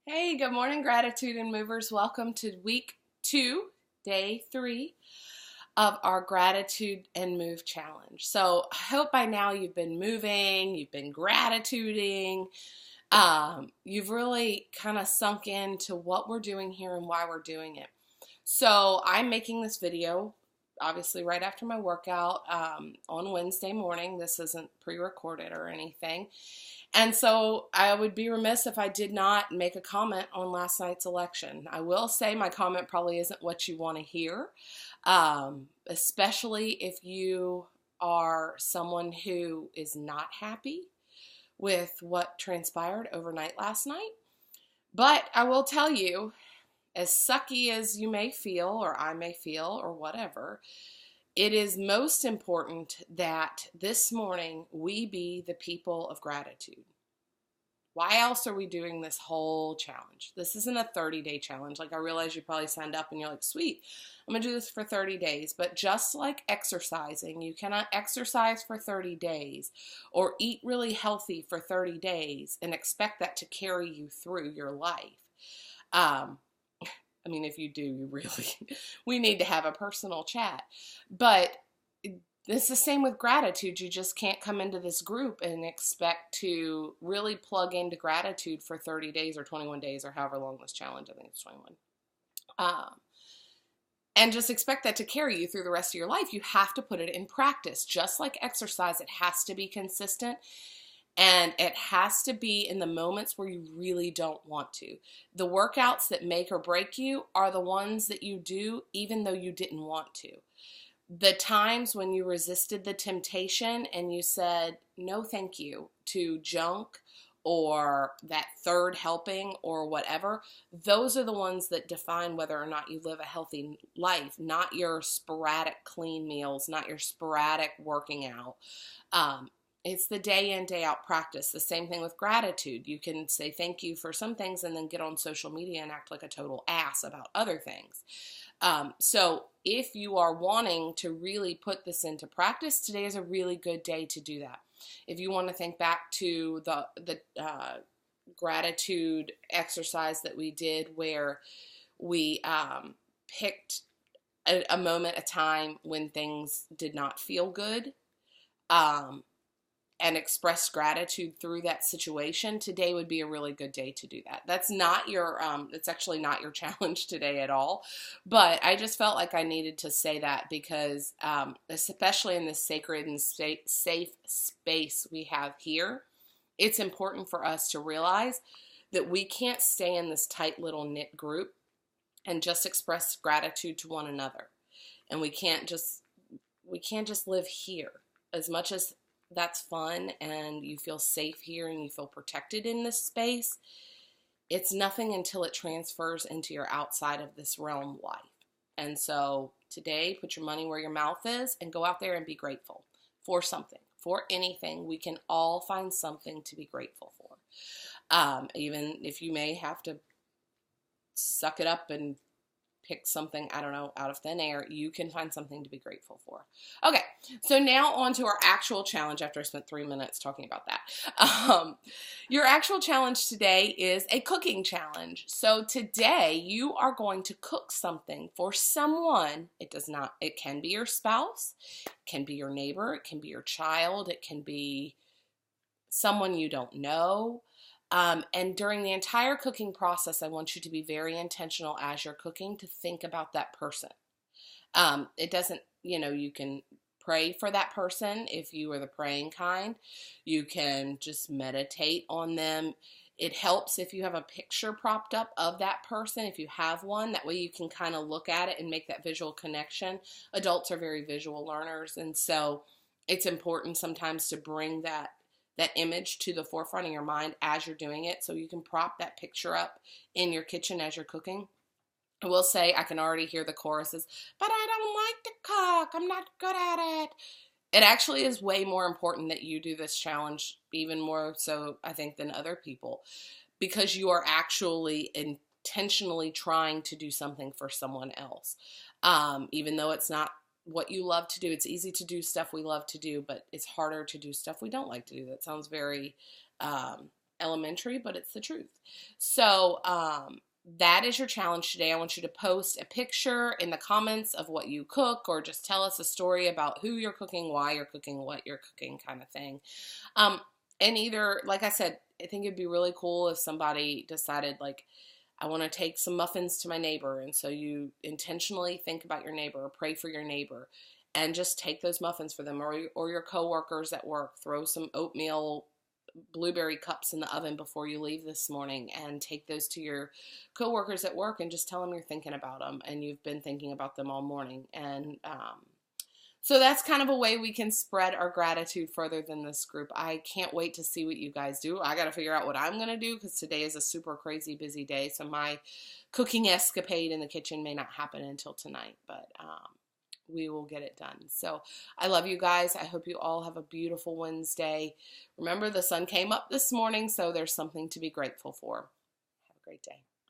Hey, good morning, gratitude and movers. Welcome to week 2, day 3 of our gratitude and move challenge. So, I hope by now you've been moving, you've been gratituding, you've really kind of sunk into what we're doing here and why we're doing it. So, I'm making this video obviously right after my workout on Wednesday morning. This isn't pre recorded or anything. And so I would be remiss if I did not make a comment on last night's election. I will say my comment probably isn't what you want to hear, especially if you are someone who is not happy with what transpired overnight last night. But I will tell you, as sucky as you may feel, or I may feel, or whatever, it is most important that this morning we be the people of gratitude. Why else are we doing this whole challenge? This isn't a 30-day challenge. Like, I realize you probably signed up and you're like, sweet, I'm going to do this for 30 days. But just like exercising, you cannot exercise for 30 days or eat really healthy for 30 days and expect that to carry you through your life. If you do, you really, we need to have a personal chat. But it's the same with gratitude. You just can't come into this group and expect to really plug into gratitude for 30 days or 21 days or however long this challenge, I think it's 21. And just expect that to carry you through the rest of your life. You have to put it in practice. Just like exercise, it has to be consistent. And it has to be in the moments where you really don't want to. The workouts that make or break you are the ones that you do even though you didn't want to. The times when you resisted the temptation and you said, no, thank you to junk or that third helping or whatever, those are the ones that define whether or not you live a healthy life, not your sporadic clean meals, not your sporadic working out. It's the day in, day out practice. The same thing with gratitude. You can say thank you for some things and then get on social media and act like a total ass about other things. So if you are wanting to really put this into practice, today is a really good day to do that. If you want to think back to the gratitude exercise that we did where we picked a moment, a time when things did not feel good, and express gratitude through that situation, today would be a really good day to do that. That's not your, it's actually not your challenge today at all, but I just felt like I needed to say that because, especially in this sacred and safe space we have here, it's important for us to realize that we can't stay in this tight little knit group and just express gratitude to one another. And we can't just live here. As much as that's fun and you feel safe here and you feel protected in this space, it's nothing until it transfers into your outside of this realm life. And so today, put your money where your mouth is and go out there and be grateful for something, for anything. We can all find something to be grateful for. Even if you may have to suck it up and pick something, I don't know, out of thin air, you can find something to be grateful for. Okay, so now on to our actual challenge after I spent 3 minutes talking about that. Your actual challenge today is a cooking challenge. So today you are going to cook something for someone. It can be your spouse, it can be your neighbor, it can be your child, it can be someone you don't know. And during the entire cooking process, I want you to be very intentional as you're cooking to think about that person. It doesn't, you can pray for that person if you are the praying kind. You can just meditate on them. It helps if you have a picture propped up of that person, if you have one. That way you can kind of look at it and make that visual connection. Adults are very visual learners, and so it's important sometimes to bring that image to the forefront of your mind as you're doing it, so you can prop that picture up in your kitchen as you're cooking. I will say I can already hear the choruses, but I don't like to cook. I'm not good at it. It actually is way more important that you do this challenge, even more so, I think, than other people, because you are actually intentionally trying to do something for someone else. Even though it's not what you love to do. It's easy to do stuff we love to do, but it's harder to do stuff we don't like to do. That sounds very elementary, but it's the truth. So, that is your challenge today. I want you to post a picture in the comments of what you cook, or just tell us a story about who you're cooking, why you're cooking, what you're cooking, kind of thing. And either, like I said, I think it'd be really cool if somebody decided, like, I want to take some muffins to my neighbor. And so you intentionally think about your neighbor, or pray for your neighbor, and just take those muffins for them, or your coworkers at work. Throw some oatmeal blueberry cups in the oven before you leave this morning, and take those to your coworkers at work and just tell them you're thinking about them and you've been thinking about them all morning. And so that's kind of a way we can spread our gratitude further than this group. I can't wait to see what you guys do. I got to figure out what I'm going to do, because today is a super crazy busy day. So my cooking escapade in the kitchen may not happen until tonight, but we will get it done. So I love you guys. I hope you all have a beautiful Wednesday. Remember, the sun came up this morning, so there's something to be grateful for. Have a great day.